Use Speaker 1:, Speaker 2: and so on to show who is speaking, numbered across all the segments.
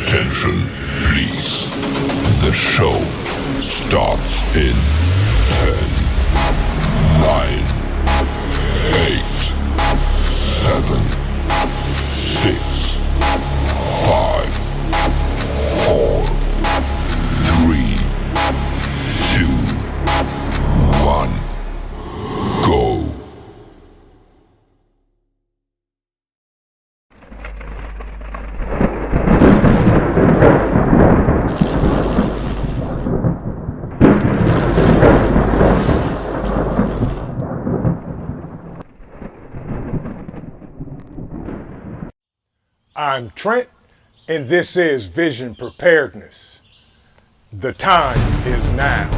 Speaker 1: Attention, please. The show starts in 10, 9, 8, 7, 6, 5, 4, 3, 2, 1, go.
Speaker 2: I'm Trent, and this is Vision Preparedness. The time is now.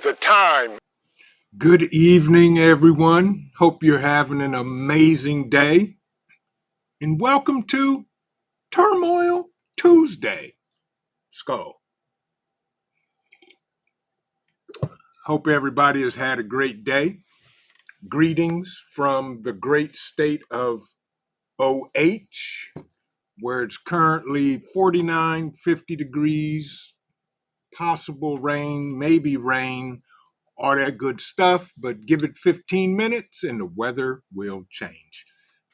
Speaker 2: The time. Good evening, everyone. Hope you're having an amazing day. And welcome to Turmoil Tuesday. Skull. Hope everybody has had a great day. Greetings from the great state of OH, where it's currently 49, 50 degrees, possible rain, maybe rain, all that good stuff, but give it 15 minutes and the weather will change.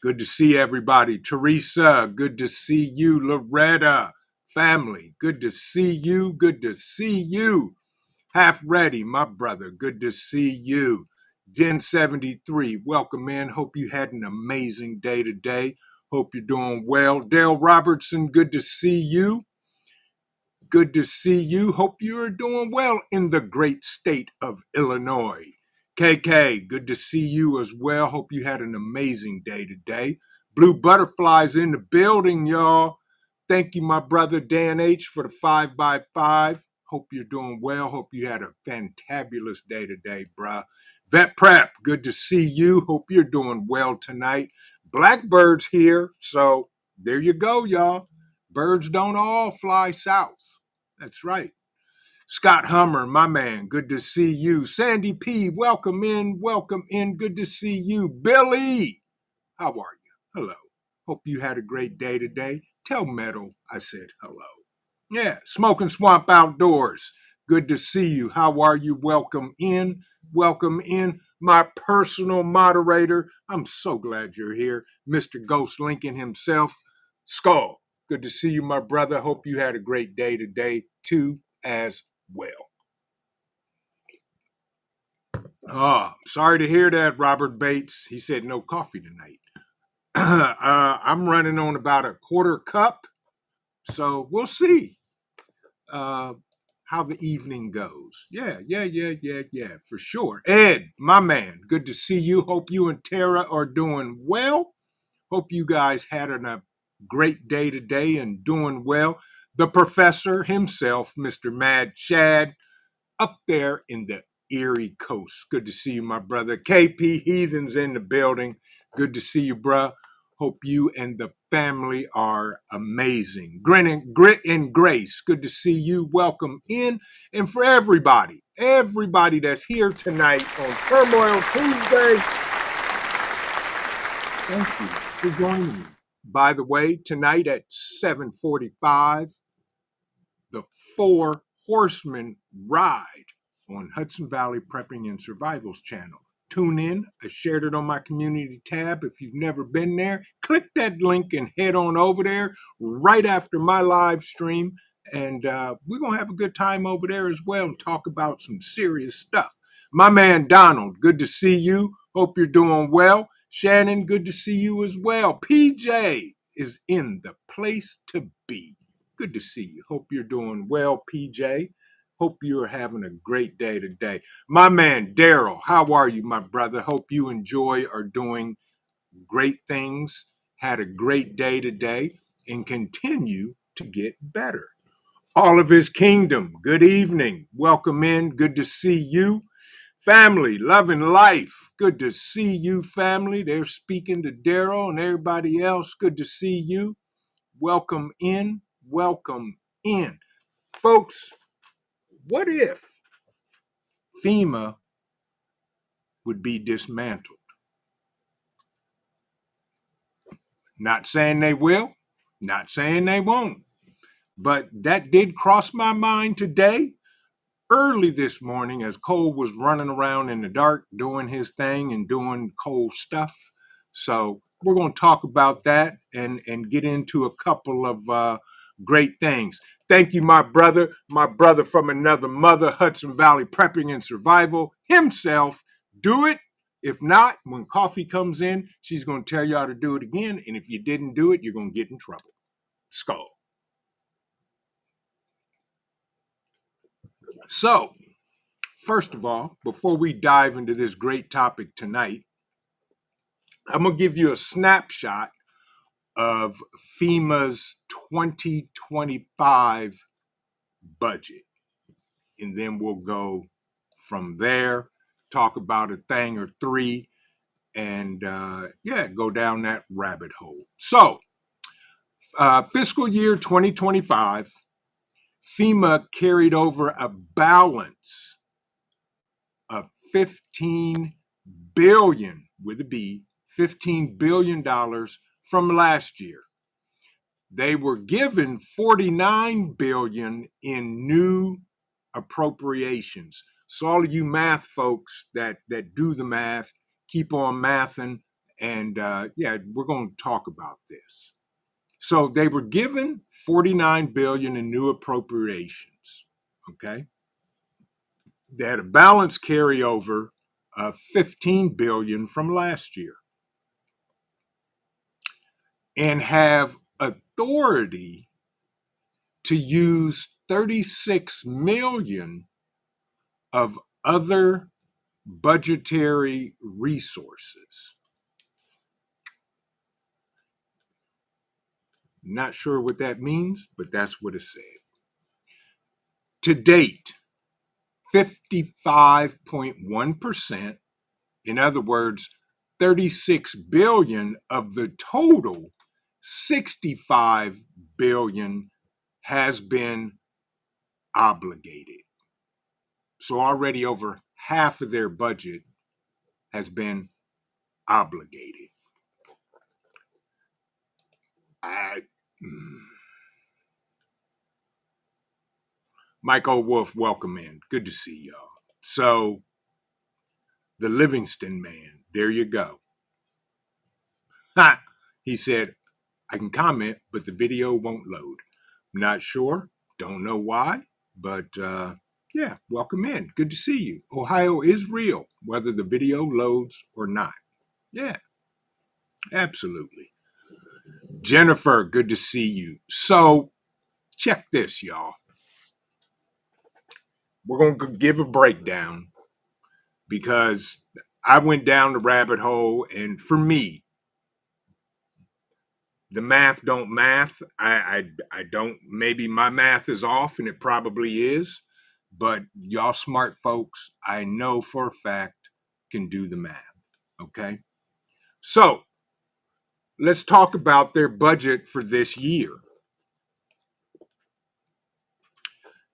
Speaker 2: Good to see everybody. Teresa, good to see you. Loretta, family, good to see you. Good to see you. Half Ready, my brother, good to see you. Gen 73, welcome in. Hope you had an amazing day today. Hope you're doing well. Dale Robertson, good to see you. Good to see you. Hope you are doing well in the great state of Illinois. KK, good to see you as well. Hope you had an amazing day today. Blue Butterflies in the building, y'all. Thank you, my brother Dan H, for the 5x5. Hope you're doing well. Hope you had a fantabulous day today, bruh. Vet Prep, good to see you. Hope you're doing well tonight. Blackbird's here, so there you go, y'all. Birds don't all fly south. That's right. Scott Hummer, my man, good to see you. Sandy P, welcome in, good to see you. Billy, how are you? Hello. Hope you had a great day today. Tell Metal I said hello. Yeah, Smoking Swamp Outdoors, good to see you. How are you? Welcome in. My personal moderator, I'm so glad you're here, Mr. Ghost Lincoln himself. Skull, good to see you, my brother. Hope you had a great day today, too, as well. Sorry to hear that, Robert Bates. He said no coffee tonight. I'm running on about a quarter cup, so we'll see how the evening goes. Yeah, for sure. Ed, my man, good to see you. Hope you and Tara are doing well. Hope you guys had a great day today and doing well. The professor himself, Mr. Mad Chad, up there in the Erie Coast. Good to see you, my brother. KP Heathen's in the building. Good to see you, bruh. Hope you and the family are amazing. Grit and Grace, good to see you. Welcome in. And for everybody that's here tonight on Turmoil Tuesday, thank you for joining me. By the way, tonight at 7:45, the Four Horsemen Ride on Hudson Valley Prepping and Survival's channel. Tune in. I shared it on my community tab. If you've never been there, click that link and head on over there right after my live stream. And we're going to have a good time over there as well and talk about some serious stuff. My man Donald, good to see you. Hope you're doing well. Shannon, good to see you as well. PJ is in the place to be. Good to see you. Hope you're doing well, PJ. Hope you're having a great day today. My man, Daryl, how are you, my brother? Hope you are doing great things, had a great day today, and continue to get better. All of his kingdom, good evening. Welcome in. Good to see you. Family, loving life. Good to see you, family. They're speaking to Daryl and everybody else. Good to see you. Welcome in. Welcome in. Folks, what if FEMA would be dismantled? Not saying they will, not saying they won't, but that did cross my mind today, early this morning, as Cole was running around in the dark doing his thing and doing Cole stuff. So we're going to talk about that and get into a couple of great things. Thank you, my brother from another mother, Hudson Valley Prepping and Survival himself. Do it. If not, when coffee comes in, she's going to tell you how to do it again. And if you didn't do it, you're going to get in trouble. Skull. So, first of all, before we dive into this great topic tonight, I'm going to give you a snapshot of FEMA's 2025 budget. And then we'll go from there, talk about a thing or three, and go down that rabbit hole. So, fiscal year 2025, FEMA carried over a balance of $15 billion, with a B, $15 billion from last year. They were given $49 billion in new appropriations. So all of you math folks that do the math, keep on mathing, and we're going to talk about this. So they were given $49 billion in new appropriations, okay? They had a balance carryover of $15 billion from last year and have authority to use $36 million of other budgetary resources. Not sure what that means, but that's what it said. To date, 55.1%, in other words, 36 billion of the total 65 billion has been obligated. So already over half of their budget has been obligated. Michael Wolf, welcome in. Good to see y'all. So, the Livingston man, there you go. He said, I can comment, but the video won't load. Not sure, don't know why, but welcome in. Good to see you. Ohio is real, whether the video loads or not. Yeah, absolutely. Jennifer, good to see you. So, check this, y'all. We're going to give a breakdown because I went down the rabbit hole, and for me, the math don't math. I don't, maybe my math is off, and it probably is, but y'all smart folks, I know for a fact, can do the math, okay? So, Let's talk about their budget for this year.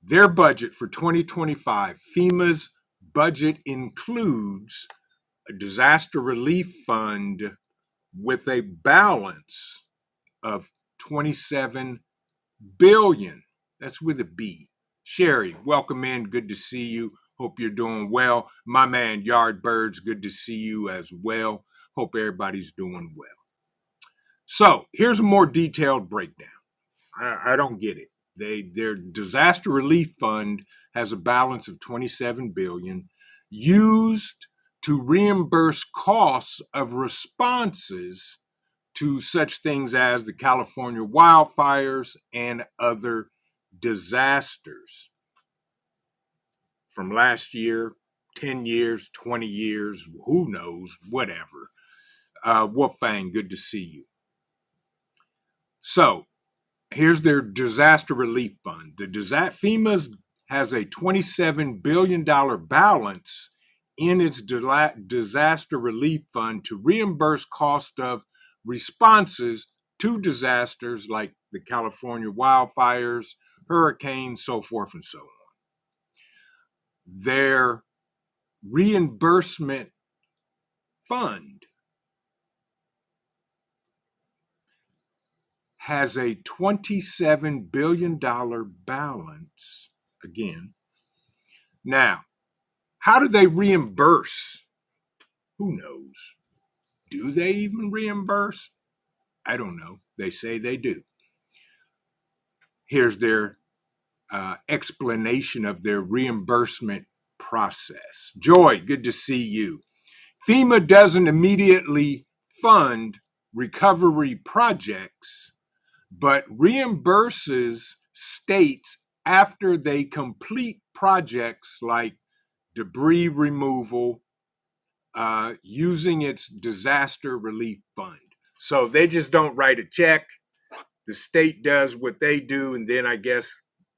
Speaker 2: Their budget for 2025, FEMA's budget includes a disaster relief fund with a balance of 27 billion. That's with a B. Sherry, welcome in. Good to see you. Hope you're doing well. My man Yardbirds, good to see you as well. Hope everybody's doing well. So here's a more detailed breakdown. I don't get it. Their disaster relief fund has a balance of 27 billion used to reimburse costs of responses to such things as the California wildfires and other disasters from last year, 10 years, 20 years, who knows, whatever. Wolfang, good to see you. So here's their disaster relief fund. FEMA has a $27 billion balance in its disaster relief fund to reimburse cost of responses to disasters like the California wildfires, hurricanes, so forth and so on. Their reimbursement fund has a $27 billion balance again. Now, how do they reimburse? Who knows? Do they even reimburse? I don't know. They say they do. Here's their explanation of their reimbursement process. Joy, good to see you. FEMA doesn't immediately fund recovery projects, but reimburses states after they complete projects like debris removal, using its disaster relief fund. So they just don't write a check. The state does what they do, and then I guess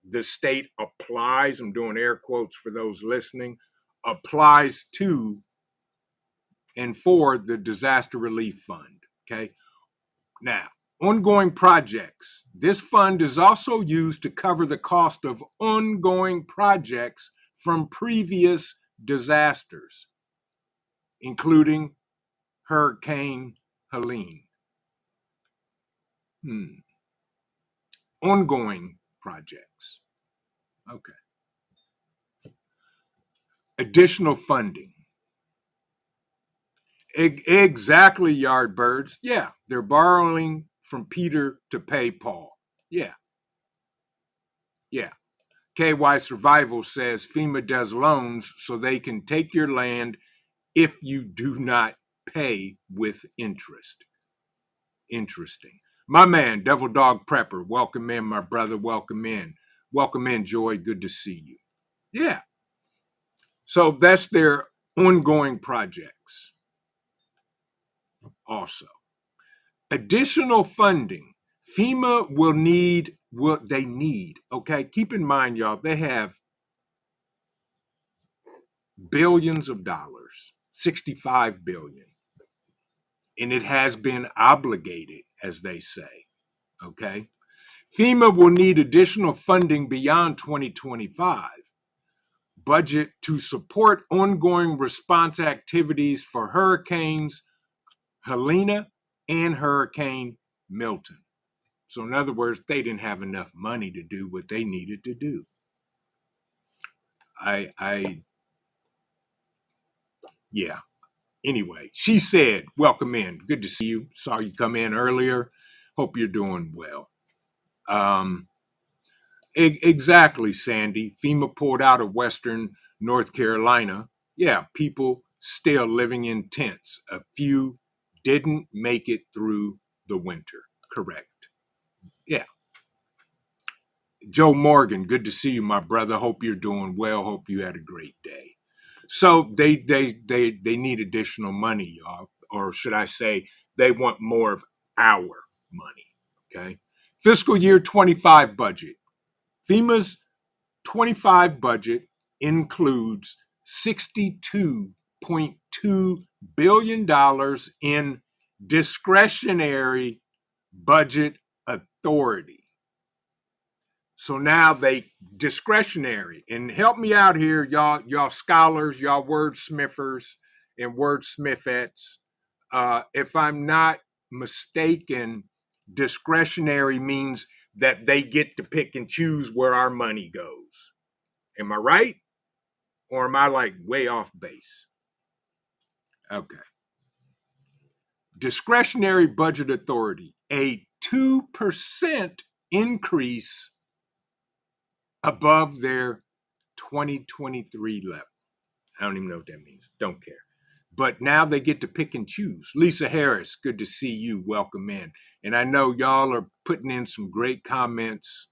Speaker 2: the state applies, I'm doing air quotes for those listening, applies to and for the disaster relief fund. Okay. Now, ongoing projects. This fund is also used to cover the cost of ongoing projects from previous disasters, including Hurricane Helene. Ongoing projects. Okay. Additional funding. Exactly, Yardbirds. Yeah, they're borrowing from Peter to pay Paul. Yeah. KY Survival says FEMA does loans so they can take your land if you do not pay with interest. Interesting. My man, Devil Dog Prepper, welcome in, my brother. Welcome in. Welcome in, Joy. Good to see you. Yeah. So that's their ongoing projects. Also, additional funding. FEMA will need what they need. Okay. Keep in mind, y'all, they have billions of dollars, 65 billion. And it has been obligated, as they say. Okay. FEMA will need additional funding beyond 2025 budget to support ongoing response activities for hurricanes Helena and Hurricane Milton. So in other words, they didn't have enough money to do what they needed to do. Yeah. Anyway, she said, welcome in. Good to see you. Saw you come in earlier. Hope you're doing well. Exactly, Sandy. FEMA pulled out of Western North Carolina. Yeah, people still living in tents. A few didn't make it through the winter. Correct. Yeah. Joe Morgan, good to see you, my brother. Hope you're doing well. Hope you had a great day. So they need additional money, y'all, or should I say, they want more of our money. Okay. Fiscal year 25 budget. FEMA's 25 budget includes $62.2 billion in discretionary budget authority. So now they discretionary, and help me out here, y'all scholars, y'all wordsmithers and wordsmithettes. If I'm not mistaken, discretionary means that they get to pick and choose where our money goes. Am I right? Or am I like way off base? Okay. Discretionary budget authority, a 2% increase above their 2023 level. I don't even know what that means. Don't care. But now they get to pick and choose. Lisa Harris, good to see you. Welcome in. And I know y'all are putting in some great comments.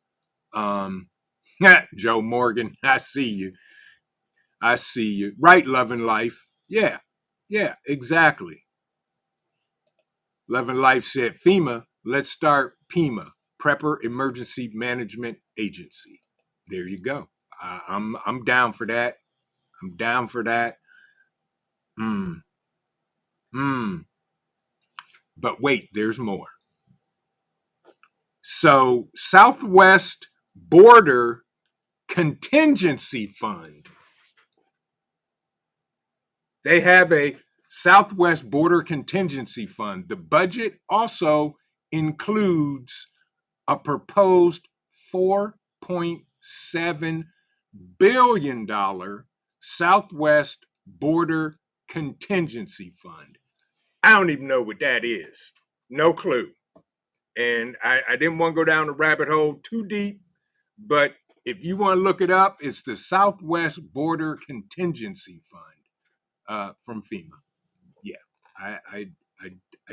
Speaker 2: Joe Morgan, I see you. I see you. Right, Love and Life. Yeah, exactly. Love and Life said FEMA. Let's start PEMA, Prepper Emergency Management Agency. There you go. I'm down for that. I'm down for that. But wait, there's more. So, Southwest Border Contingency Fund. They have a Southwest Border Contingency Fund. The budget also includes a proposed $4.7 billion Southwest Border Contingency Fund. I don't even know what that is. No clue. And I didn't want to go down the rabbit hole too deep, but if you want to look it up, it's the Southwest Border Contingency Fund from FEMA. Yeah, I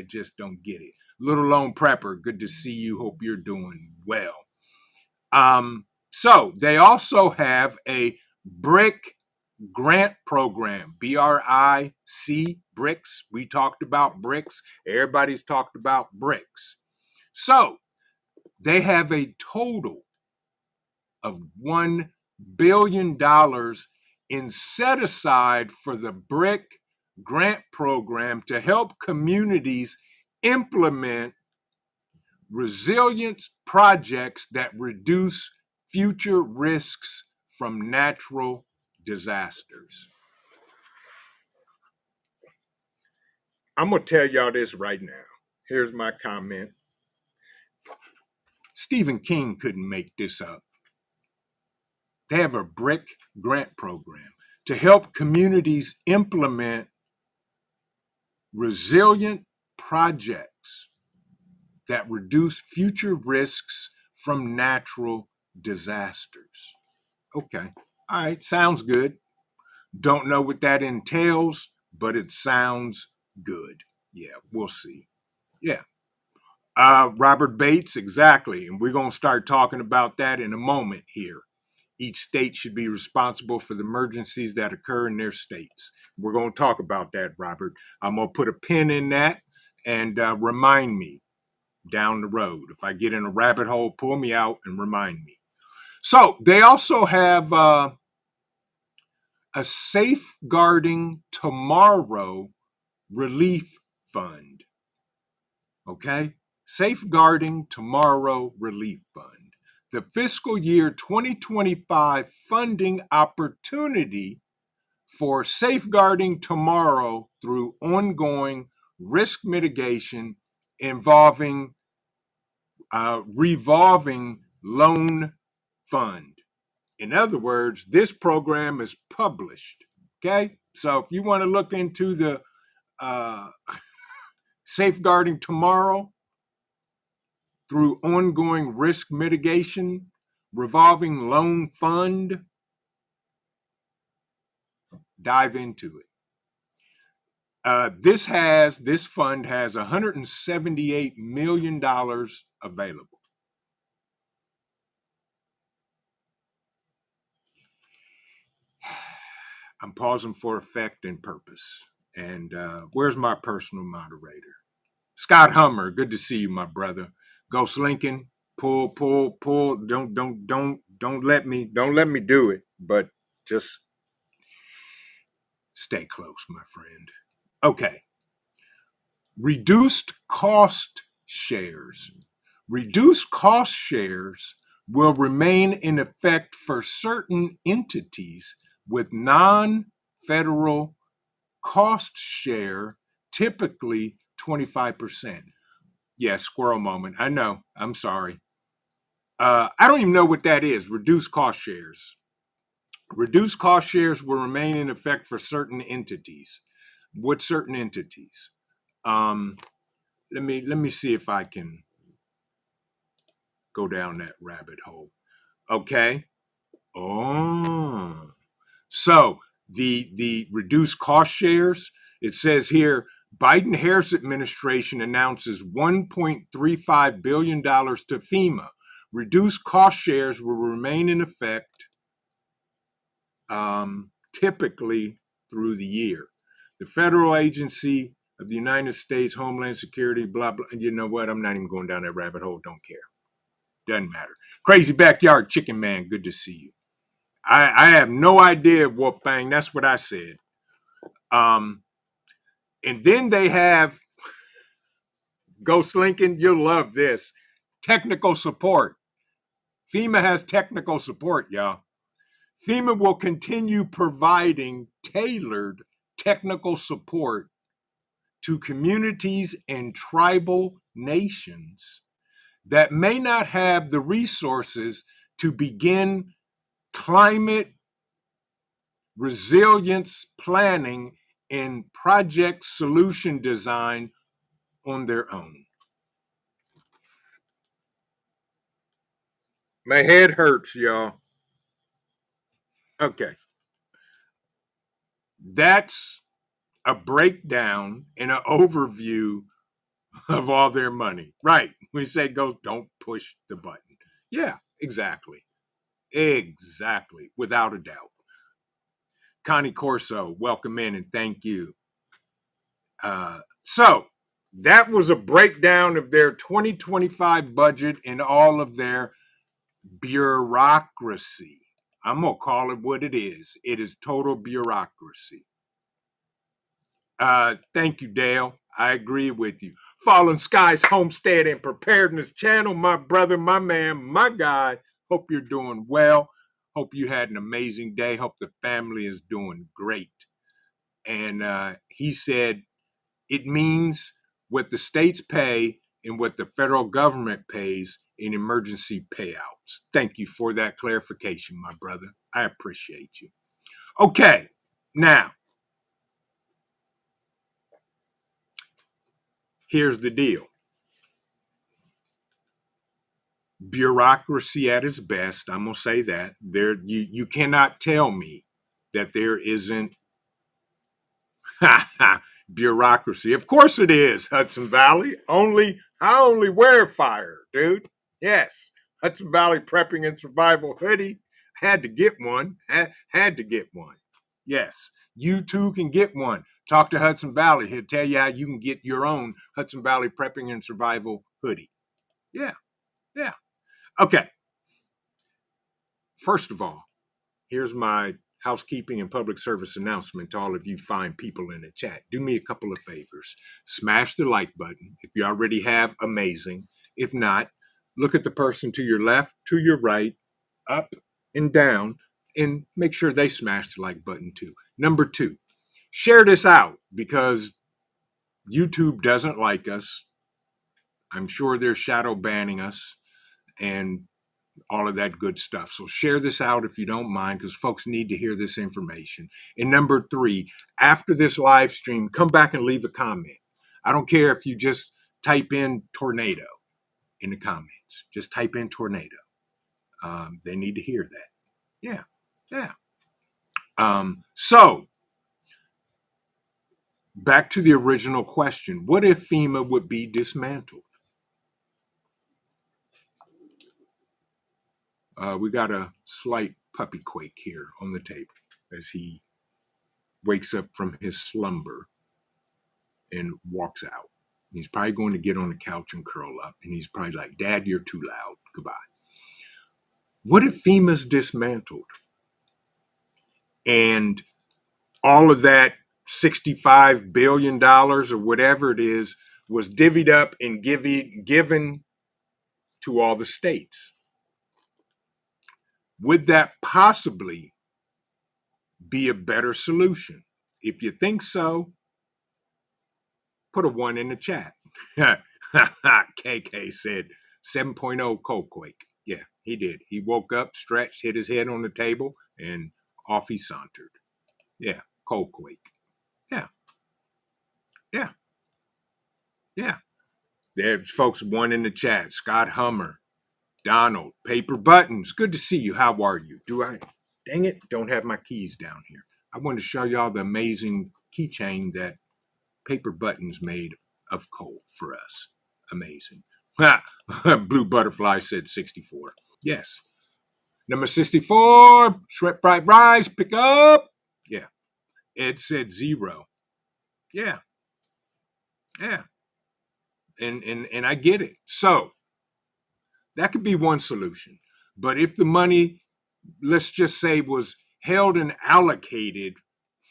Speaker 2: just don't get it. Little Lone Prepper, good to see you. Hope you're doing well. So they also have a BRIC grant program, BRIC, BRICS. We talked about BRICS. Everybody's talked about BRICS. So they have a total of $1 billion in set aside for the BRIC grant program to help communities implement resilience projects that reduce future risks from natural disasters. I'm going to tell y'all this right now. Here's my comment. Stephen King couldn't make this up. They have a BRIC grant program to help communities implement resilient projects that reduce future risks from natural disasters. Okay. All right. Sounds good. Don't know what that entails, but it sounds good. Yeah, we'll see. Yeah. Robert Bates, exactly. And we're going to start talking about that in a moment here. Each state should be responsible for the emergencies that occur in their states. We're going to talk about that, Robert. I'm going to put a pin in that and remind me down the road. If I get in a rabbit hole, pull me out and remind me. So they also have a Safeguarding Tomorrow Relief Fund. Okay? Safeguarding Tomorrow Relief Fund. The fiscal year 2025 funding opportunity for Safeguarding Tomorrow through ongoing risk mitigation involving revolving loan fund. In other words, this program is published. Okay, so if you want to look into the Safeguarding Tomorrow through ongoing risk mitigation revolving loan fund, dive into it. This fund has $178 million available. I'm pausing for effect and purpose. And where's my personal moderator? Scott Hummer, good to see you, my brother. Ghost Lincoln, pull. Don't let me do it, but just stay close, my friend. Okay. Reduced cost shares. Reduced cost shares will remain in effect for certain entities with non-federal cost share, typically 25%. Yeah, squirrel moment. I know. I'm sorry. I don't even know what that is. Reduced cost shares. Reduced cost shares will remain in effect for certain entities. What certain entities? Let me see if I can go down that rabbit hole. Okay. Oh, so the reduced cost shares. It says here, Biden-Harris administration announces $1.35 billion to FEMA. Reduced cost shares will remain in effect, typically through the year. The federal agency of the United States Homeland Security, blah, blah. You know what? I'm not even going down that rabbit hole. Don't care. Doesn't matter. Crazy Backyard Chicken Man, good to see you. I have no idea, Wolfgang. That's what I said. And then they have Ghost Lincoln. You'll love this. Technical support. FEMA has technical support, y'all. FEMA will continue providing tailored technical support to communities and tribal nations that may not have the resources to begin climate resilience planning and project solution design on their own. My head hurts, y'all. Okay. That's a breakdown and an overview of all their money. Right. We say go, don't push the button. Yeah, exactly. Exactly. Without a doubt. Connie Corso, welcome in and thank you. So that was a breakdown of their 2025 budget and all of their bureaucracy. I'm going to call it what it is. It is total bureaucracy. Thank you, Dale. I agree with you. Fallen Skies Homestead and Preparedness Channel, my brother, my man, my guy. Hope you're doing well. Hope you had an amazing day. Hope the family is doing great. And he said it means what the states pay and what the federal government pays in emergency payouts. Thank you for that clarification, my brother. I appreciate you. Okay, now, here's the deal. Bureaucracy at its best, I'm going to say that. You cannot tell me that there isn't bureaucracy. Of course it is, Hudson Valley. I only wear fire, dude. Yes. Hudson Valley Prepping and Survival hoodie. Had to get one. Had to get one. Yes. You too can get one. Talk to Hudson Valley. He'll tell you how you can get your own Hudson Valley Prepping and Survival hoodie. Yeah. Yeah. Okay. First of all, here's my housekeeping and public service announcement to all of you fine people in the chat. Do me a couple of favors. Smash the like button. If you already have, amazing. If not, look at the person to your left, to your right, up and down, and make sure they smash the like button too. Number 2, share this out because YouTube doesn't like us. I'm sure they're shadow banning us and all of that good stuff. So share this out if you don't mind, because folks need to hear this information. And number 3, after this live stream, come back and leave a comment. I don't care if you just type in tornado in the comments. Just type in tornado. They need to hear that. Yeah, yeah. So back to the original question. What if FEMA would be dismantled? We got a slight puppy quake here on the table as he wakes up from his slumber and walks out. He's probably going to get on the couch and curl up, and he's probably like, Dad, you're too loud. Goodbye. What if FEMA's dismantled? And all of that $65 billion or whatever it is was divvied up and given to all the states. Would that possibly be a better solution? If you think so, put a 1 in the chat. KK said 7.0 cold quake. Yeah, he did. He woke up, stretched, hit his head on the table, and off he sauntered. Yeah, cold quake. Yeah, yeah, yeah. There's folks 1 in the chat. Scott Hummer, Donald, Paper Buttons. Good to see you. How are you? Dang it, don't have my keys down here. I want to show y'all the amazing keychain that Paper Buttons made of coal for us. Amazing. Blue Butterfly said 64. Yes. Number 64, shrimp fried rice, pick up. Yeah. Ed said 0. Yeah. Yeah. And I get it. So that could be one solution. But if the money, let's just say, was held and allocated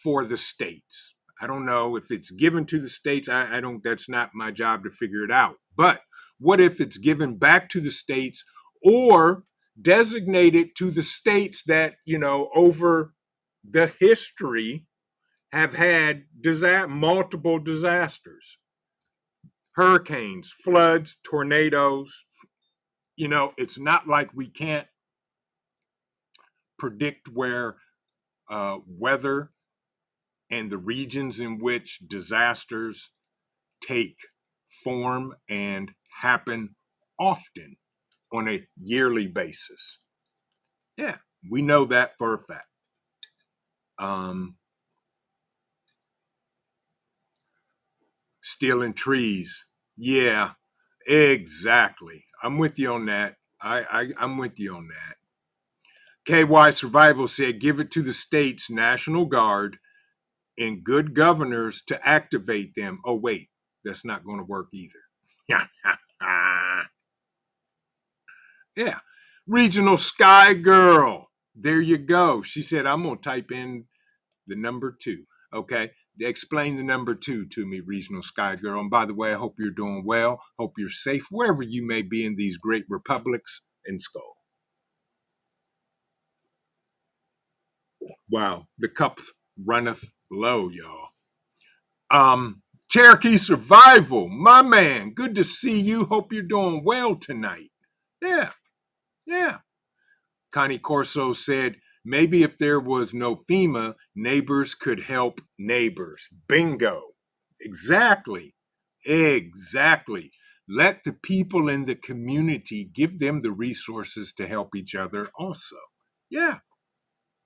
Speaker 2: for the states, I don't know if it's given to the states. I don't, that's not my job to figure it out. But what if it's given back to the states or designated to the states that, over the history have had multiple disasters, hurricanes, floods, tornadoes. It's not like we can't predict where weather and the regions in which disasters take form and happen often on a yearly basis. Yeah, we know that for a fact. Stealing trees. Yeah, exactly. I'm with you on that. I'm with you on that. KY Survival said, give it to the state's National Guard and good governors to activate them. Oh, wait, that's not going to work either. Yeah. Regional Sky Girl. There you go. She said, I'm going to type in the number 2. Okay. Explain the number 2 to me, Regional Sky Girl. And by the way, I hope you're doing well. Hope you're safe wherever you may be in these great republics and Skull. Wow. The cup runneth low, y'all. Cherokee Survival, my man. Good to see you. Hope you're doing well tonight. Yeah. Yeah. Connie Corso said, maybe if there was no FEMA, neighbors could help neighbors. Bingo. Exactly. Exactly. Let the people in the community, give them the resources to help each other also. Yeah.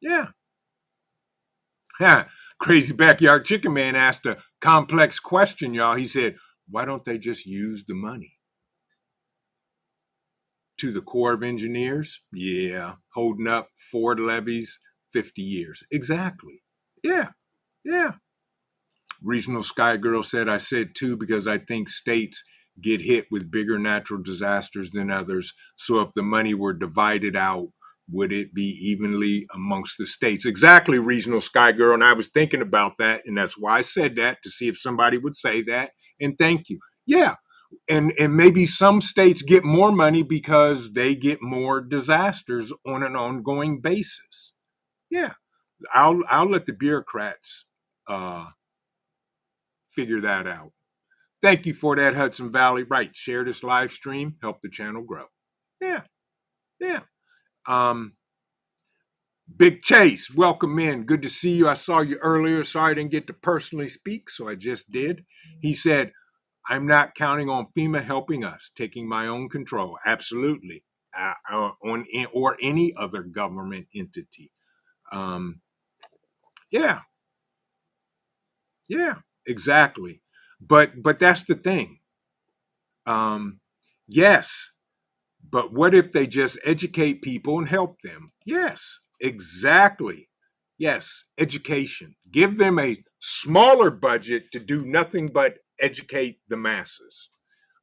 Speaker 2: Yeah. Crazy Backyard Chicken Man asked a complex question, y'all. He said, why don't they just use the money? To the Corps of Engineers? Yeah. Holding up Ford levees 50 years. Exactly. Yeah. Yeah. Regional Sky Girl said, I said too, because I think states get hit with bigger natural disasters than others. So if the money were divided out, would it be evenly amongst the states? Exactly, Regional Sky Girl. And I was thinking about that. And that's why I said that, to see if somebody would say that. And thank you. Yeah. And maybe some states get more money because they get more disasters on an ongoing basis. Yeah. I'll let the bureaucrats figure that out. Thank you for that, Hudson Valley. Right. Share this live stream. Help the channel grow. Yeah. Yeah. Big Chase, welcome in. Good to see you. I saw you earlier. Sorry I didn't get to personally speak, so I just did. He said, I'm not counting on FEMA helping us, taking my own control. Absolutely. Or any other government entity. Yeah. Yeah, exactly. But that's the thing. Yes. But what if they just educate people and help them? Yes, exactly. Yes, education. Give them a smaller budget to do nothing but educate the masses.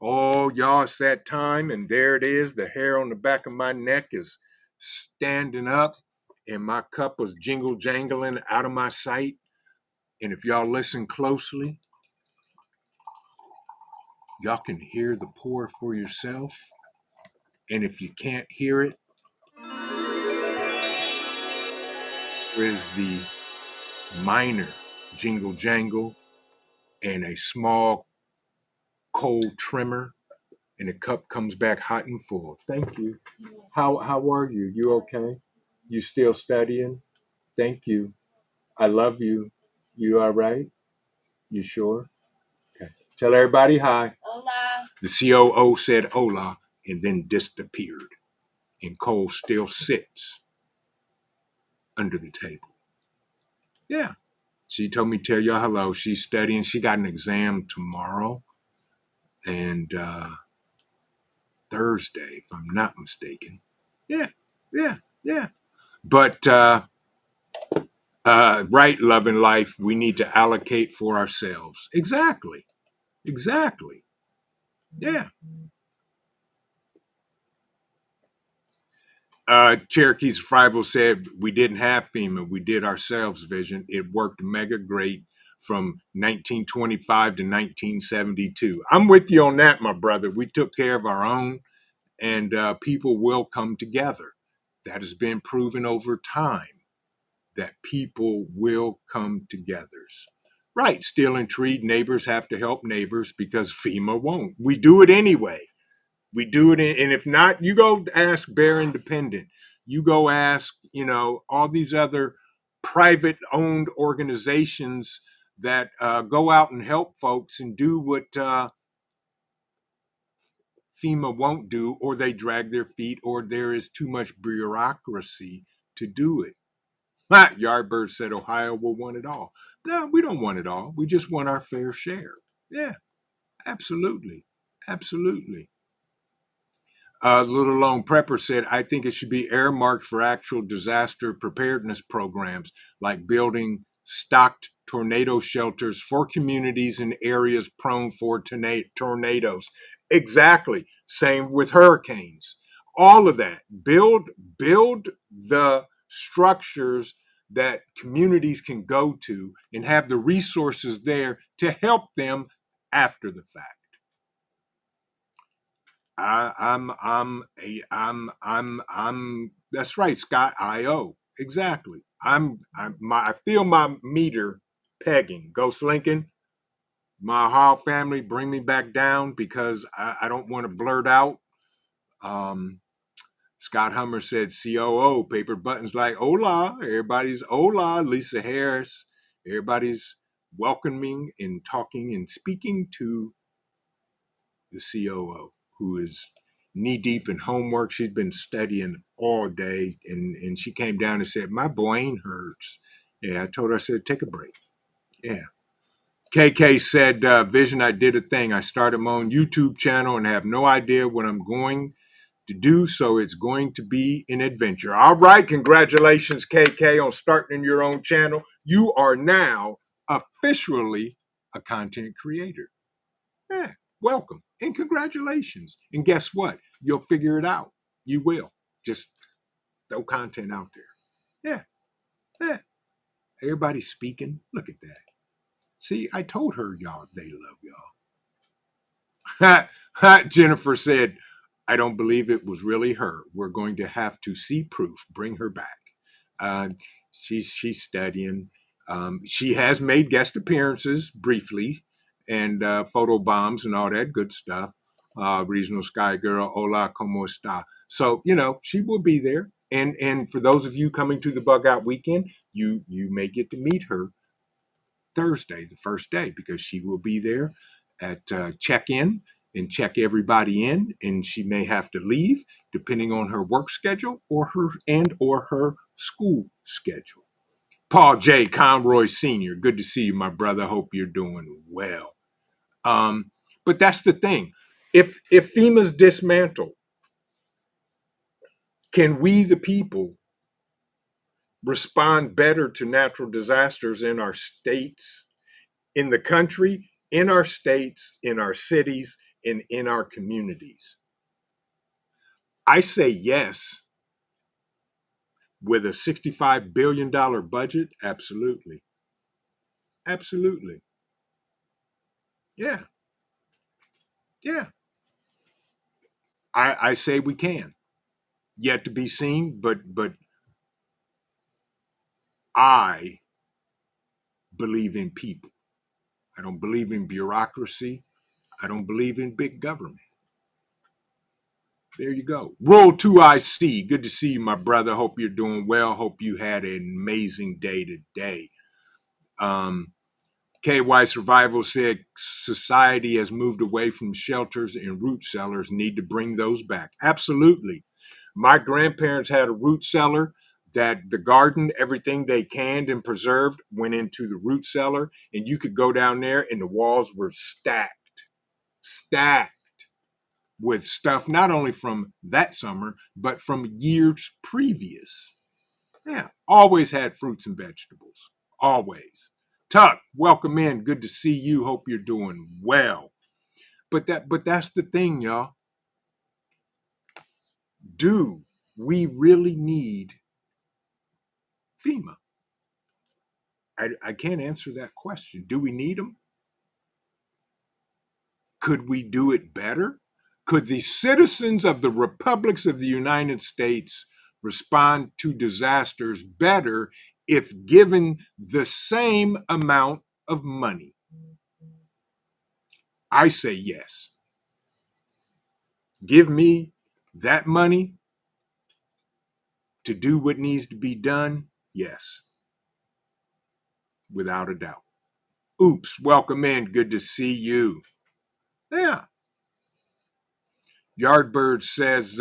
Speaker 2: Oh, y'all, it's that time, and there it is. The hair on the back of my neck is standing up, and my cup was jingle jangling out of my sight. And if y'all listen closely, y'all can hear the pour for yourself. And if you can't hear it, there is the minor jingle jangle and a small cold trimmer, and the cup comes back hot and full. Thank you. How are you? You okay? You still studying? Thank you. I love you. You all right? You sure? Okay. Tell everybody hi. Hola. The COO said hola and then disappeared. And Cole still sits under the table. Yeah. She told me tell y'all hello. She's studying. She got an exam tomorrow and Thursday, if I'm not mistaken. Yeah, yeah, yeah. But right, love and life, we need to allocate for ourselves. Exactly. Exactly. Yeah. Cherokee's Survival said we didn't have FEMA, we did ourselves vision. It worked mega great from 1925 to 1972. I'm with you on that, my brother. We took care of our own, and people will come together. That has been proven over time that people will come together. Right, steal and treat, neighbors have to help neighbors because FEMA won't. We do it anyway. We do it, and if not, you go ask Bear Independent. You go ask, all these other private owned organizations that go out and help folks and do what FEMA won't do, or they drag their feet, or there is too much bureaucracy to do it. Yardbird said Ohio will want it all. No, we don't want it all. We just want our fair share. Yeah, absolutely. Absolutely. Little Lone Prepper said, I think it should be earmarked for actual disaster preparedness programs like building stocked tornado shelters for communities in areas prone for tornadoes. Exactly. Same with hurricanes. All of that. Build the structures that communities can go to and have the resources there to help them after the fact. I'm that's right, Scott. IO. Exactly. I feel my meter pegging. Ghost Lincoln, my Hall family, bring me back down because I don't want to blurt out. Um, Scott Hummer said COO, paper buttons like hola. Everybody's hola. Lisa Harris. Everybody's welcoming and talking and speaking to the COO, who is knee deep in homework. She's been studying all day, and she came down and said, "My brain hurts." Yeah, I told her, I said, "Take a break." Yeah. KK said, Vision, I did a thing. I started my own YouTube channel and have no idea what I'm going to do, so it's going to be an adventure. All right, congratulations, KK, on starting your own channel. You are now officially a content creator. Yeah, welcome and congratulations. And guess what? You'll figure it out. You will. Just throw content out there. Yeah, yeah. Everybody's speaking. Look at that. See, I told her y'all they love y'all. Jennifer said, I don't believe it was really her. We're going to have to see proof. Bring her back. Uh, she's studying. She has made guest appearances briefly and photo bombs and all that good stuff. Regional Sky Girl, hola, como esta? So, she will be there. And for those of you coming to the Bugout weekend, you may get to meet her Thursday, the first day, because she will be there at check-in and check everybody in, and she may have to leave depending on her work schedule or her school schedule. Paul J. Conroy Sr., good to see you, my brother. Hope you're doing well. But that's the thing. If FEMA's dismantled, can we, the people, respond better to natural disasters in our states, in the country, in our states, in our cities, and in our communities? I say yes. With a $65 billion budget, absolutely. Absolutely. Yeah. Yeah. I say we can. Yet to be seen, but I believe in people. I don't believe in bureaucracy. I don't believe in big government. There you go. Roll 2IC. Good to see you, my brother. Hope you're doing well. Hope you had an amazing day today. KY Survival said society has moved away from shelters and root cellars, need to bring those back. Absolutely. My grandparents had a root cellar that the garden, everything they canned and preserved went into the root cellar, and you could go down there and the walls were stacked with stuff not only from that summer, but from years previous. Yeah, always had fruits and vegetables. Always. Tuck, welcome in. Good to see you. Hope you're doing well. But that's the thing, y'all. Do we really need FEMA? I can't answer that question. Do we need them? Could we do it better? Could the citizens of the republics of the United States respond to disasters better if given the same amount of money? I say yes. Give me that money to do what needs to be done. Yes, without a doubt. Oops, welcome in. Good to see you. Yeah. Yardbird says,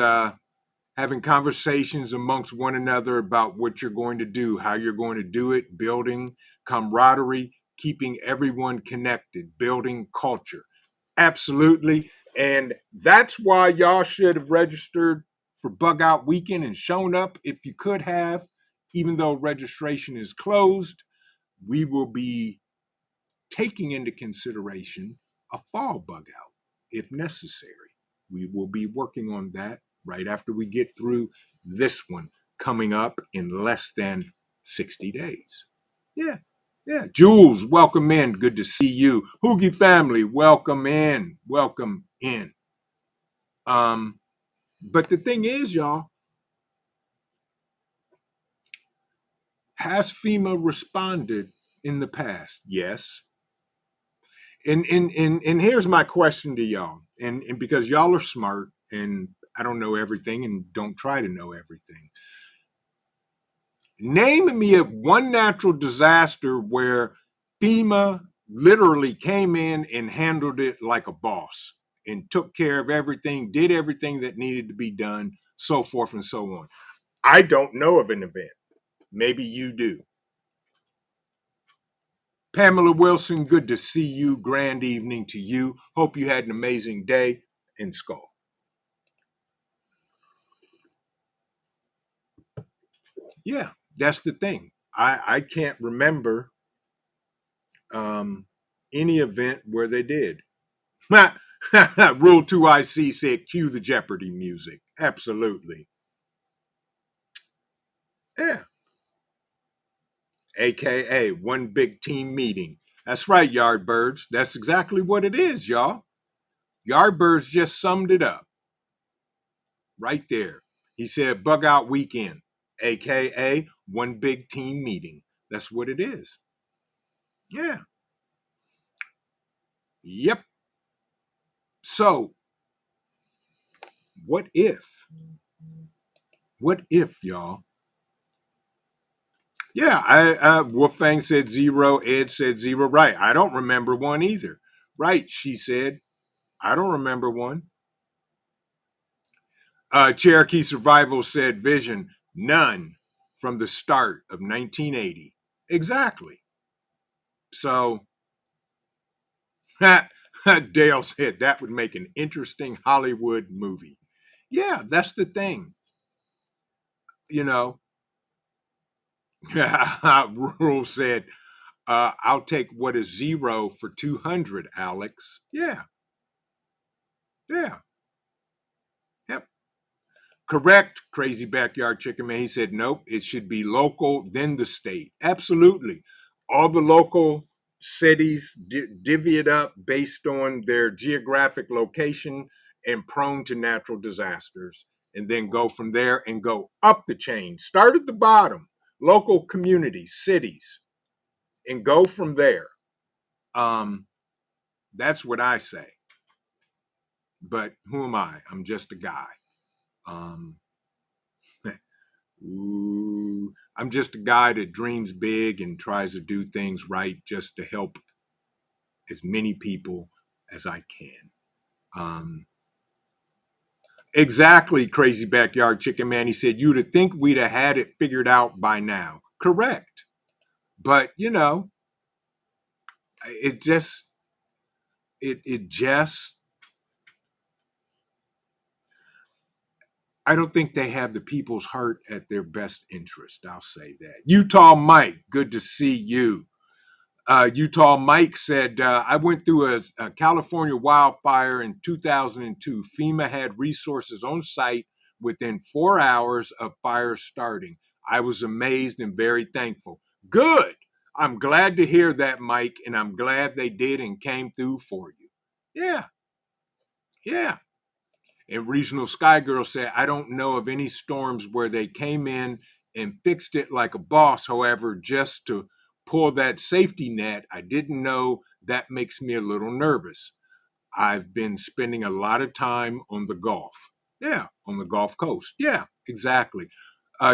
Speaker 2: having conversations amongst one another about what you're going to do, how you're going to do it, building camaraderie, keeping everyone connected, building culture. Absolutely. And that's why y'all should have registered for Bugout Weekend and shown up if you could have. Even though registration is closed, we will be taking into consideration a fall Bugout if necessary. We will be working on that right after we get through this one coming up in less than 60 days. Yeah. Yeah. Jules, welcome in. Good to see you. Hoogie family, welcome in. Welcome in. But the thing is, y'all, has FEMA responded in the past? Yes. And here's my question to y'all. And because y'all are smart and I don't know everything and don't try to know everything. Name me one natural disaster where FEMA literally came in and handled it like a boss and took care of everything, did everything that needed to be done, so forth and so on. I don't know of an event. Maybe you do. Pamela Wilson, good to see you. Grand evening to you. Hope you had an amazing day in Skull. Yeah, that's the thing. I can't remember any event where they did. Rule 2IC said cue the Jeopardy music. Absolutely. Yeah. AKA one big team meeting. That's right, Yardbirds. That's exactly what it is, y'all. Yardbirds just summed it up right there. He said Bugout Weekend, AKA one big team meeting. That's what it is. Yeah. Yep. So, what if? What if, y'all? Yeah, Wolfgang said zero. Ed said zero. Right. I don't remember one either. Right. She said, I don't remember one. Cherokee Survival said vision, none from the start of 1980. Exactly. So, Dale said that would make an interesting Hollywood movie. Yeah, that's the thing. You know, Rule said, I'll take what is zero for 200, Alex. Yeah, yeah, yep. Correct, Crazy Backyard Chicken Man. He said, nope, it should be local, then the state. Absolutely. All the local cities, divvy it up based on their geographic location and prone to natural disasters, and then go from there and go up the chain. Start at the bottom, local communities, cities, and go from there. That's what I say. But who am I? I'm just a guy. Um, I'm just a guy that dreams big and tries to do things right just to help as many people as I can. Exactly, crazy backyard chicken man. He said, you'd have think we'd have had it figured out by now. Correct. But, it just, it just, I don't think they have the people's heart at their best interest. I'll say that. Utah Mike, good to see you. Utah Mike said, I went through a California wildfire in 2002. FEMA had resources on site within 4 hours of fire starting. I was amazed and very thankful. Good. I'm glad to hear that, Mike, and I'm glad they did and came through for you. Yeah, yeah. And Regional Sky Girl said, I don't know of any storms where they came in and fixed it like a boss. However, just to pull that safety net, I didn't know. That makes me a little nervous. I've been spending a lot of time on the Gulf. Yeah, on the Gulf Coast. Yeah, exactly.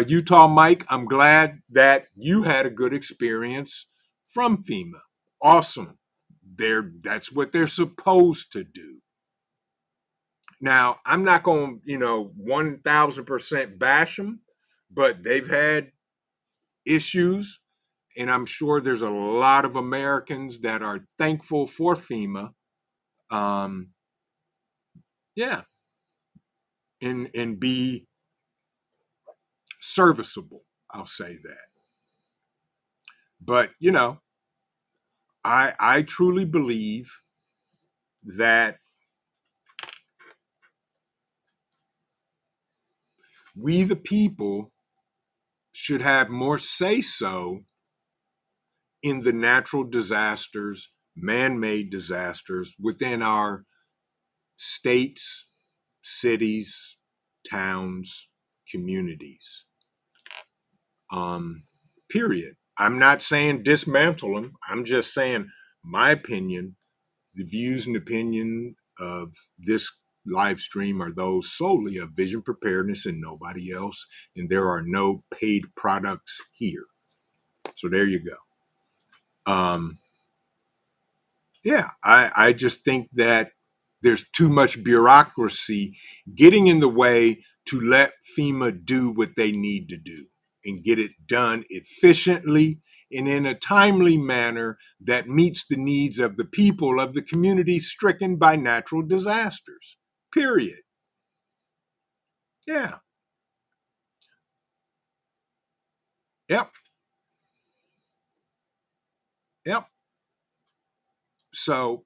Speaker 2: Utah Mike, I'm glad that you had a good experience from FEMA. Awesome. That's what they're supposed to do. Now, I'm not going to, 1000% bash them, but they've had issues. And I'm sure there's a lot of Americans that are thankful for FEMA. Yeah. And be serviceable. I'll say that. But, I truly believe that we, the people, should have more say so in the natural disasters, man-made disasters within our states, cities, towns, communities. Period. I'm not saying dismantle them. I'm just saying my opinion, the views and opinion of this live stream are those solely of Vision Preparedness and nobody else. And there are no paid products here. So there you go. Yeah, I just think that there's too much bureaucracy getting in the way to let FEMA do what they need to do and get it done efficiently and in a timely manner that meets the needs of the people of the community stricken by natural disasters. Period. Yeah. Yep. Yep. So,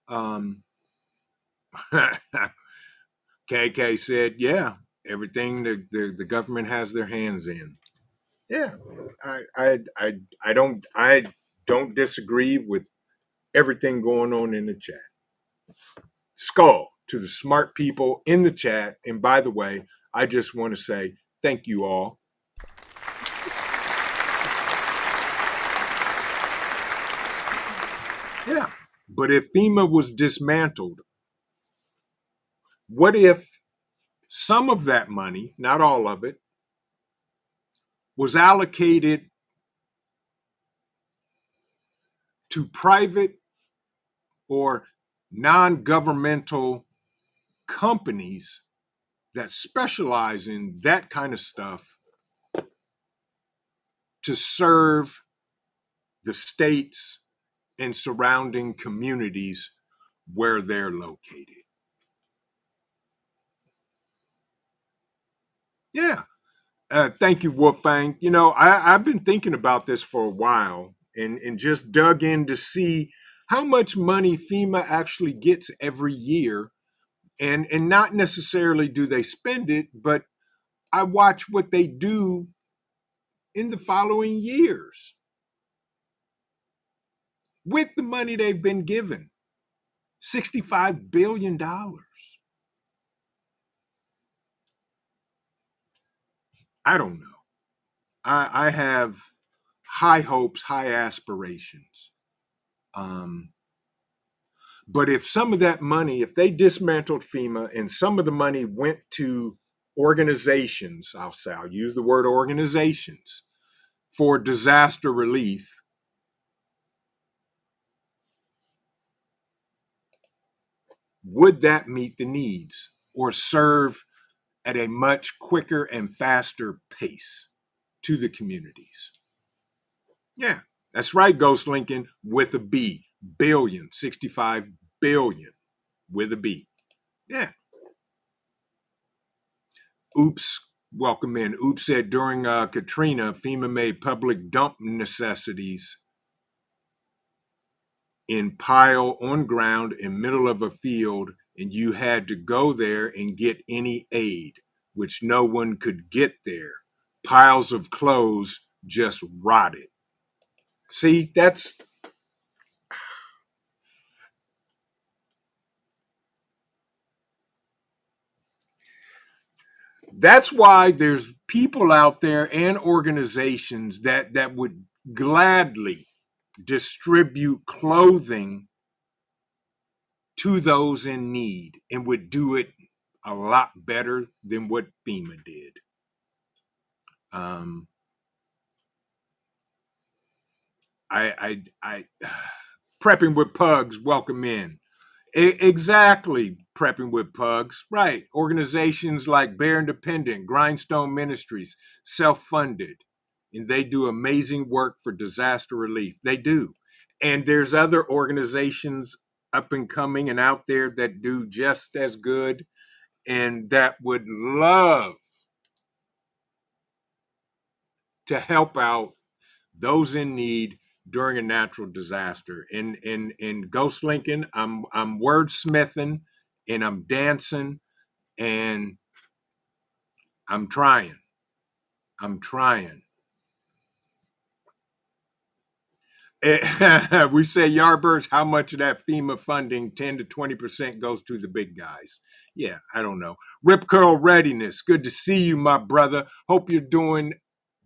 Speaker 2: um, KK said, yeah, everything the government has their hands in. Yeah, I don't disagree with everything going on in the chat. Skull to the smart people in the chat. And by the way, I just want to say thank you all. Yeah. But if FEMA was dismantled, what if some of that money, not all of it, was allocated to private or non-governmental companies that specialize in that kind of stuff to serve the states and surrounding communities where they're located? Yeah. Thank you, Wolfgang. I've been thinking about this for a while and just dug in to see how much money FEMA actually gets every year. And not necessarily do they spend it, but I watch what they do in the following years. with the money they've been given. $65 billion. I don't know. I have high hopes, high aspirations. But if some of that money, if they dismantled FEMA and some of the money went to organizations, I'll use the word organizations, for disaster relief, would that meet the needs or serve at a much quicker and faster pace to the communities? Yeah, that's right, Ghost Lincoln, with a B. Billion, 65 billion with a B. Yeah. Oops, welcome in. Oops said during Katrina, FEMA made public dump necessities in pile on ground in middle of a field, and you had to go there and get any aid, which no one could get there. Piles of clothes just rotted. See, that's why there's people out there and organizations that would gladly distribute clothing to those in need and would do it a lot better than what FEMA did. I prepping with pugs, welcome in. Exactly, prepping with pugs, right? Organizations like Bear Independent, Grindstone Ministries, self-funded, and they do amazing work for disaster relief. They do, and there's other organizations up and coming and out there that do just as good and that would love to help out those in need during a natural disaster. In Ghost Lincoln, I'm wordsmithing and I'm dancing and I'm trying. I'm trying. We say Yardbirds, how much of that FEMA funding, 10 to 20% goes to the big guys? Yeah, I don't know. Rip Curl Readiness, good to see you, my brother. Hope you're doing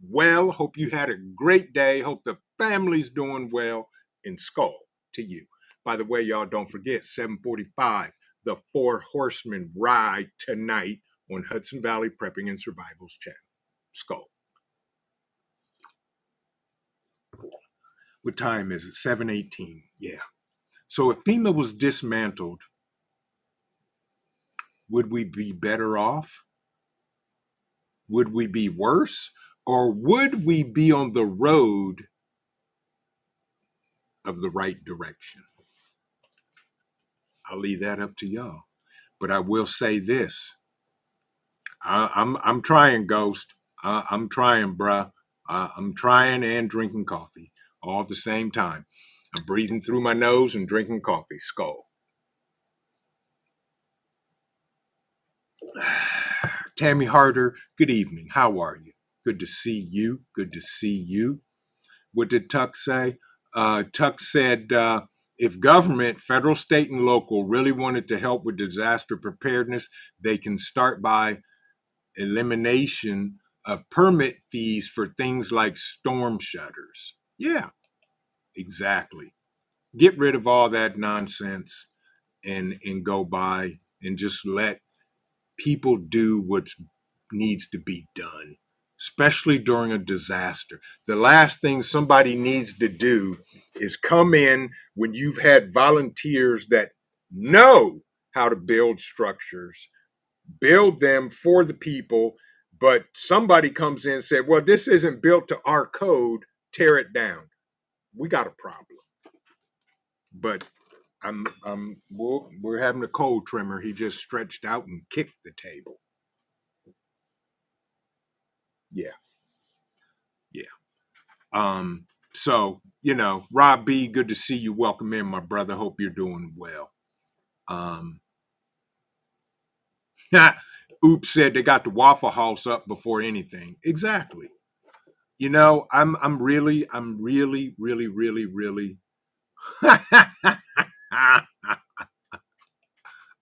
Speaker 2: well. Hope you had a great day. Hope the family's doing well. And skull to you. By the way, y'all don't forget, 7:45, the Four Horsemen ride tonight on Hudson Valley Prepping and Survival's channel. Skull. What time is it? 7:18. Yeah. So if FEMA was dismantled, would we be better off? Would we be worse? Or would we be on the road of the right direction? I'll leave that up to y'all. But I will say this. I'm trying, Ghost. I'm trying, bruh. I'm trying and drinking coffee all at the same time. I'm breathing through my nose and drinking coffee. Skull. Tammy Harder, good evening. How are you? Good to see you. Good to see you. What did Tuck say? Tuck said, if government, federal, state, and local really wanted to help with disaster preparedness, they can start by elimination of permit fees for things like storm shutters. Yeah, exactly. Get rid of all that nonsense and go by and just let people do what needs to be done, especially during a disaster. The last thing somebody needs to do is come in when you've had volunteers that know how to build structures, build them for the people, but somebody comes in and said, well, this isn't built to our code, tear it down. We got a problem. But we're having a cold trimmer. He just stretched out and kicked the table. Yeah. So, Rob B, good to see you. Welcome in, my brother. Hope you're doing well. Oops said they got the Waffle House up before anything. Exactly. I'm really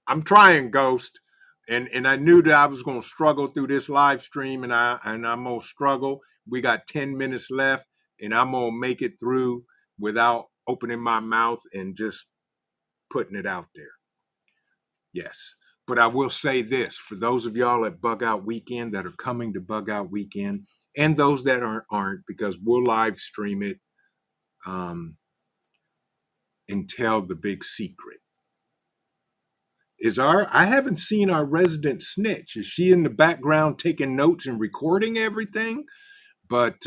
Speaker 2: I'm trying, Ghost. And I knew that I was gonna struggle through this live stream, and I'm gonna struggle. We got 10 minutes left, and I'm gonna make it through without opening my mouth and just putting it out there. Yes. But I will say this for those of y'all at Bugout Weekend that are coming to Bugout Weekend, and those that aren't, because we'll live stream it and tell the big secret. I haven't seen our resident snitch. Is she in the background taking notes and recording everything? But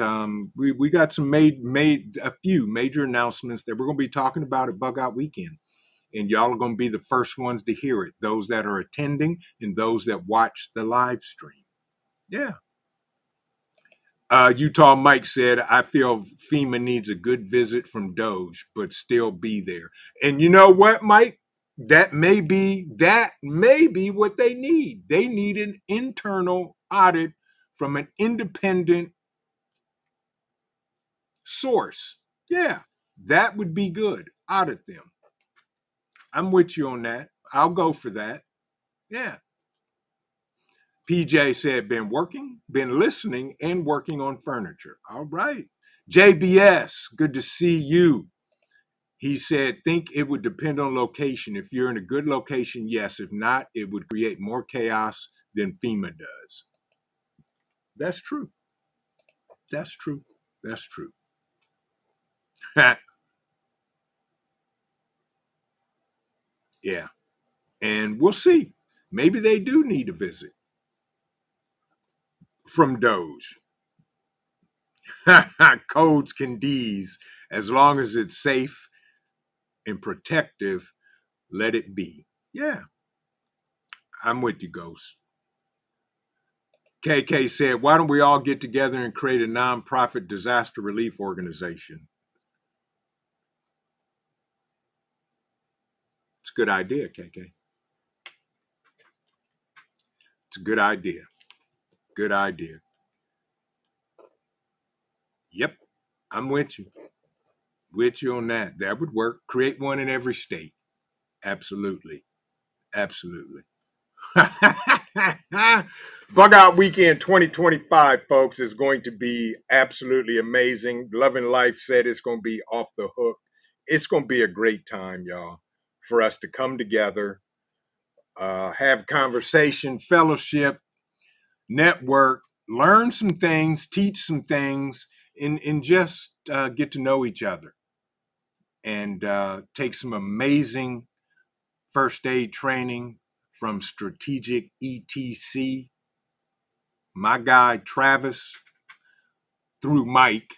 Speaker 2: we got some made a few major announcements that we're going to be talking about at Bugout Weekend. And y'all are going to be the first ones to hear it, those that are attending and those that watch the live stream. Yeah. Utah Mike said, I feel FEMA needs a good visit from Doge, but still be there. And you know what, Mike? That may be what they need. They need an internal audit from an independent source. Yeah, that would be good. Audit them. I'm with you on that. I'll go for that. Yeah. PJ said, been listening and working on furniture. All right. JBS, good to see you. He said, think it would depend on location. If you're in a good location, yes. If not, it would create more chaos than FEMA does. That's true. That's true. That's true. Yeah. And we'll see. Maybe they do need a visit from Doge. Codes can D's. As long as it's safe and protective, let it be. Yeah. I'm with you, Ghost. KK said, why don't we all get together and create a nonprofit disaster relief organization? It's a good idea, KK. It's a good idea. Good idea. Yep. I'm with you. With you on that. That would work. Create one in every state. Absolutely. Absolutely. Bugout Weekend 2025, folks, is going to be absolutely amazing. Love and Life said it's going to be off the hook. It's going to be a great time, y'all, for us to come together, have conversation, fellowship, network, learn some things, teach some things, and just get to know each other and take some amazing first aid training from Strategic ETC. My guy, Travis, through Mike,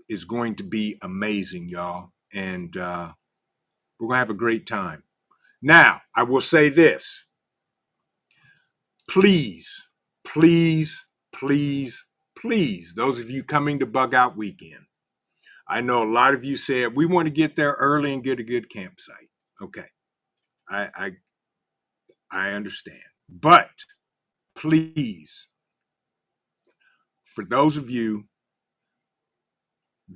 Speaker 2: is going to be amazing, y'all. And we're going to have a great time. Now, I will say this. Please, please, please, please, those of you coming to Bugout Weekend, I know a lot of you said, we want to get there early and get a good campsite. Okay. I understand. But please, for those of you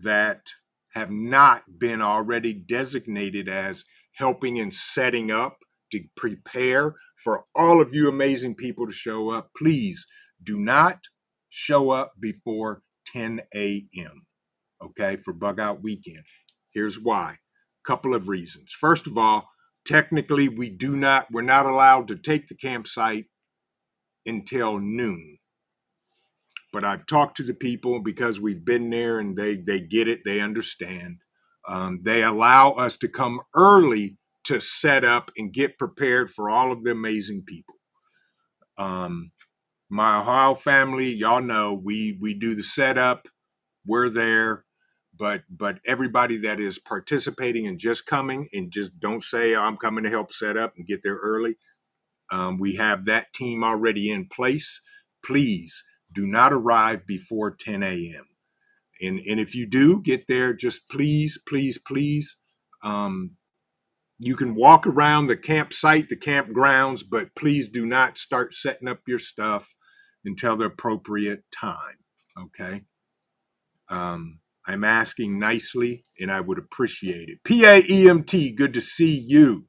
Speaker 2: that have not been already designated as helping and setting up to prepare for all of you amazing people to show up, please do not show up before 10 a.m. Okay, for Bugout Weekend. Here's why. Couple of reasons. First of all, technically we're not allowed to take the campsite until noon. But I've talked to the people because we've been there and they get it, they understand. They allow us to come early to set up and get prepared for all of the amazing people. My Ohio family, y'all know, we do the setup, we're there, but everybody that is participating and just coming, and just don't say I'm coming to help set up and get there early. We have that team already in place. Please do not arrive before 10 a.m. And if you do get there, just please, please, please, you can walk around the campsite, the campgrounds, but please do not start setting up your stuff until the appropriate time. Okay. I'm asking nicely, and I would appreciate it. PAEMT, good to see you.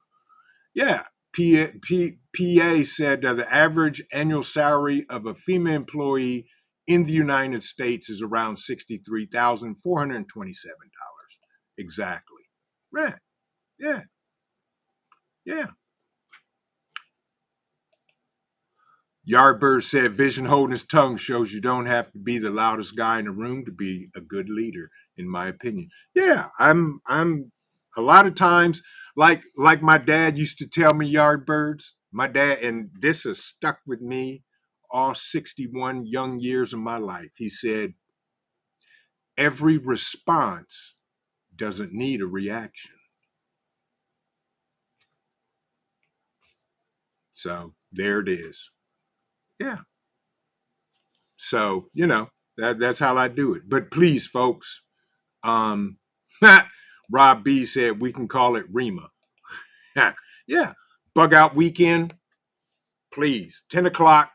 Speaker 2: Yeah, PA said the average annual salary of a FEMA employee in the United States is around $63,427. Exactly. Right. Yeah. Yeah. Yardbird said vision holding his tongue shows you don't have to be the loudest guy in the room to be a good leader, in my opinion. Yeah, I'm a lot of times like my dad used to tell me, Yardbirds. My dad, and this has stuck with me all 61 young years of my life. He said, every response doesn't need a reaction. So there it is. Yeah. So, that's how I do it. But please, folks, Um, Rob B said we can call it REMA. Yeah. Bug out weekend, please. 10 o'clock,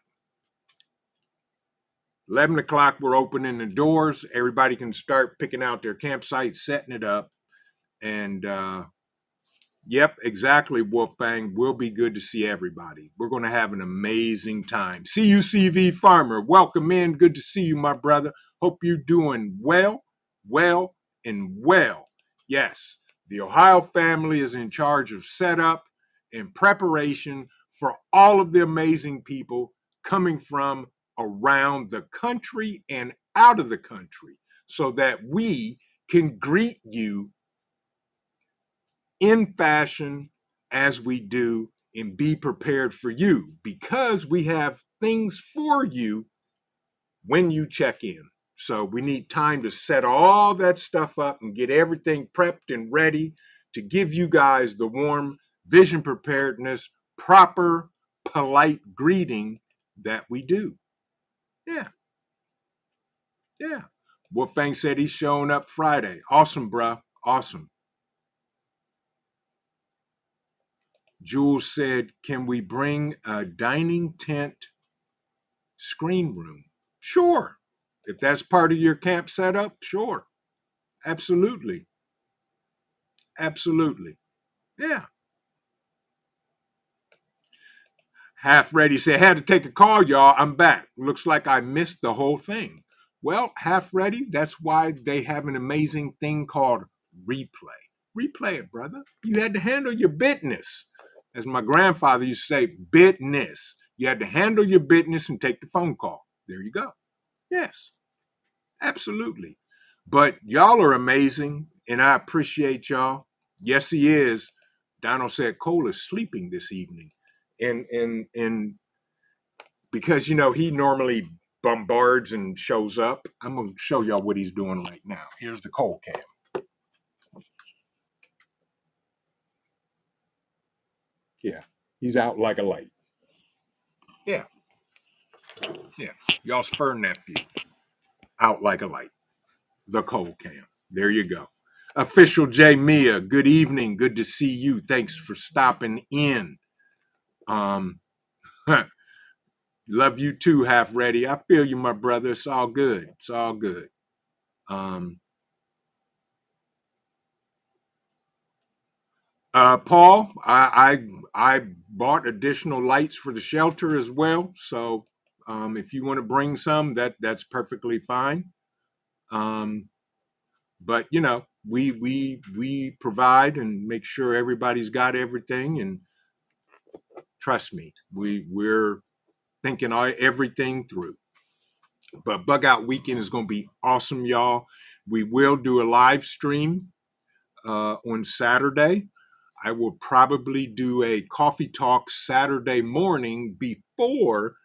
Speaker 2: 11 o'clock, we're opening the doors. Everybody can start picking out their campsite, setting it up. And yep, exactly, Wolfgang. Will be good to see everybody. We're going to have an amazing time. CUCV Farmer, welcome in. Good to see you, my brother. Hope you're doing well, and well. Yes, the Ohio family is in charge of setup and preparation for all of the amazing people coming from around the country and out of the country so that we can greet you in fashion as we do and be prepared for you because we have things for you when you check in. So we need time to set all that stuff up and get everything prepped and ready to give you guys the warm vision preparedness, proper, polite greeting that we do. Yeah. Yeah. Wolfgang said he's showing up Friday. Awesome, bruh. Awesome. Jules said, can we bring a dining tent screen room? Sure. If that's part of your camp setup, sure. Absolutely. Absolutely. Yeah. Half Ready said, had to take a call, y'all. I'm back. Looks like I missed the whole thing. Well, Half Ready, that's why they have an amazing thing called replay. Replay it, brother. You had to handle your business. As my grandfather used to say, business. You had to handle your business and take the phone call. There you go. Yes, absolutely. But y'all are amazing, and I appreciate y'all. Yes, he is. Donald said Cole is sleeping this evening. And because he normally bombards and shows up, I'm gonna show y'all what he's doing right now. Here's the Cole cam. Yeah, he's out like a light. Yeah, yeah. Y'all's fur nephew out like a light. The Cole cam. There you go. Official J Mia, good evening. Good to see you. Thanks for stopping in. Love you too, Half Ready. I feel you, my brother. It's all good. It's all good. Paul, I bought additional lights for the shelter as well. So if you want to bring some, that's perfectly fine. But we provide and make sure everybody's got everything. And trust me, we're thinking everything through. But Bug Out Weekend is going to be awesome, y'all. We will do a live stream on Saturday. I will probably do a coffee talk Saturday morning before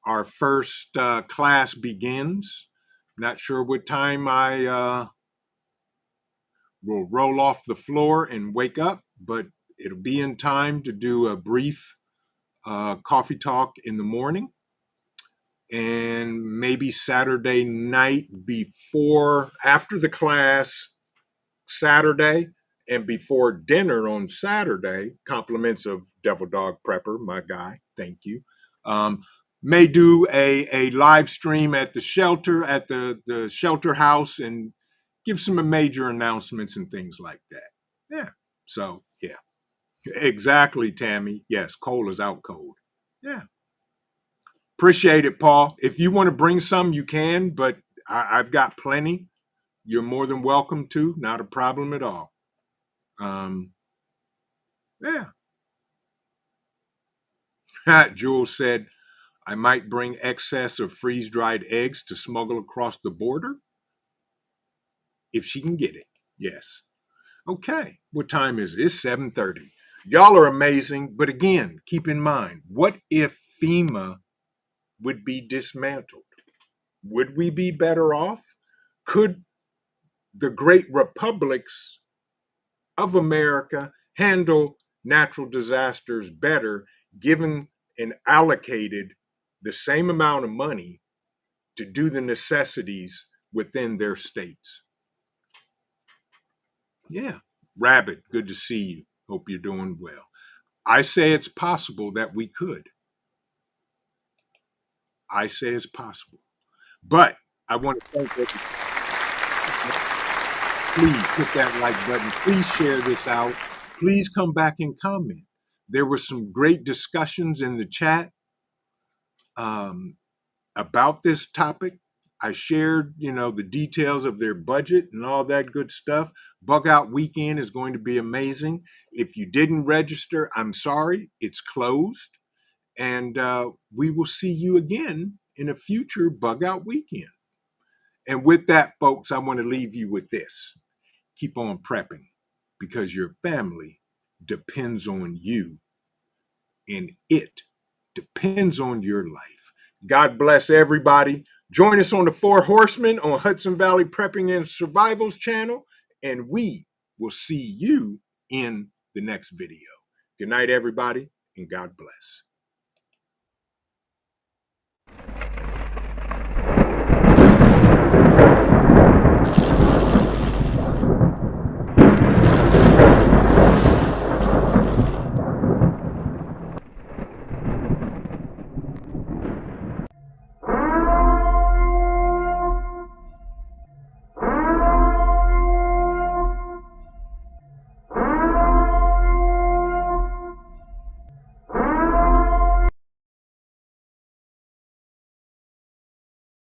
Speaker 2: our first class begins. Not sure what time I will roll off the floor and wake up, but it'll be in time to do a brief coffee talk in the morning. And maybe Saturday night after the class Saturday and before dinner on Saturday, compliments of Devil Dog Prepper, my guy, thank you, may do a live stream at the shelter, at the shelter house, and give some major announcements and things like that. Yeah. So, yeah. Exactly, Tammy. Yes, coal is out cold. Yeah. Appreciate it, Paul. If you want to bring some, you can, but I've got plenty. You're more than welcome to. Not a problem at all. Yeah. Jules said, I might bring excess of freeze dried eggs to smuggle across the border if she can get it. Yes. Okay. What time is it? It's 7:30. Y'all are amazing. But again, keep in mind, what if FEMA would be dismantled? Would we be better off? Could the great republics of America handle natural disasters better given and allocated the same amount of money to do the necessities within their states? Yeah. Rabbit, good to see you. Hope you're doing well. I say it's possible that we could. I say it's possible. But I want to thank everybody. Please hit that like button. Please share this out. Please come back and comment. There were some great discussions in the chat about this topic. I shared, the details of their budget and all that good stuff. Bugout weekend is going to be amazing. If you didn't register, I'm sorry, it's closed. And we will see you again in a future Bugout weekend. And with that, folks, I want to leave you with this. Keep on prepping because your family depends on you and it depends on your life. God bless everybody. Join us on the Four Horsemen on Hudson Valley Prepping and Survivals channel, and we will see you in the next video. Good night, everybody, and God bless.